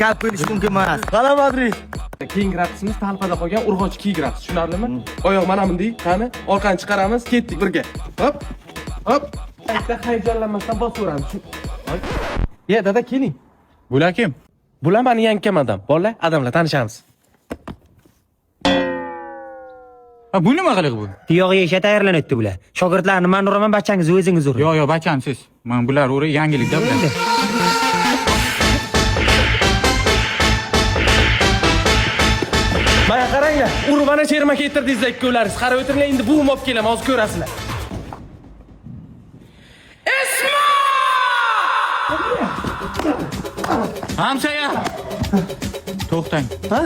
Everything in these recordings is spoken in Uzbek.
Kalb bo'lish mumkin emas. Qala Madrid. Keyin gratisimiz talpada qolgan urg'ochi kiy gratis, tushunarlimi? Oyoq mana bunday, qani, orqani chiqaramiz, ketdik birga. Hop. Hop. Aytda hayajonlanmasdan bosaveramiz. Ye, dada keling. Bular kim? Bular meni yangi kamadam. Bolalar, adamlar tanishamiz. Ha, bu nima qiliq bu? Piyoq yeyishga tayyorlanibdi bular. Shogirdlarni men uraman, bachangiz o'zingiz uring. Yo'q, bacham siz. Men bular o'ri yangilikda bular. Mana qaranglar, urvani cherma keltirdingizlar ikkovlaringiz. Qarab o'tiringlar, endi buvim olib kelaman, hozir ko'rasizlar. Hamshaya! To'xtang. Ha?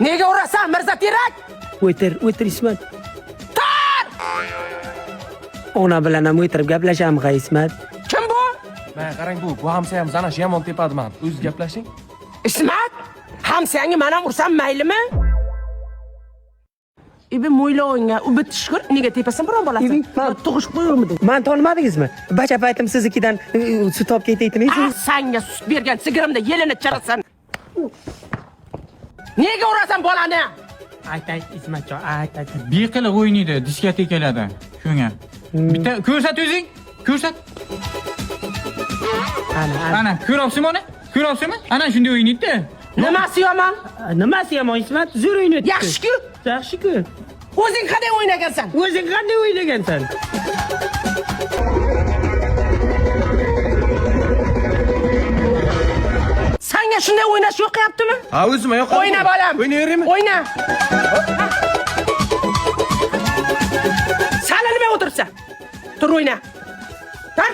Nega urasan, Mirza Terak? O'tir Ismat. Ona bilan ham o'tirib gaplashamiz, Ismat. Kim bu? Mana qarang, bu hamsayamiz ana shu yomon tepadi meni. O'zingiz gaplashing. Ismat? Hamsangi men ham ursam maylimi? Ibi mo'ylovingga u bitishkur, nega tepasan biron bolasi? Tug'ishib qo'yurmidim. Men tanimadiingizmi? Bacha paytim siznikidan sut olib ketaytmaysiz? Sanga sut bergan sigirimda yelini charasan. Nega urasan bolani? Ayt, Ismatjon, ayt. Beqiliq o'ynaydi diskotekalarda. Shunga. Bitta ko'rsat o'zing. Ko'rsat. Ana, ko'ryapsizmi ona? Ko'ryapsizmi? Ana shunday o'ynaydi-da. Nimasi yomon? Nimasi yomon, Ismat? Zo'r o'ynaydi. Yaxshi-ku. Yaxshi-ku. O'zing qanday o'ynagansan? O'zing qanday o'ynagansan? Sanga shunday o'ynash yo'qyaptimi? Ha, o'zim yo'q. O'yna bolam. O'ynayveraymi? O'yna. Sala nima o'tirsa? Tur o'yna. Tur.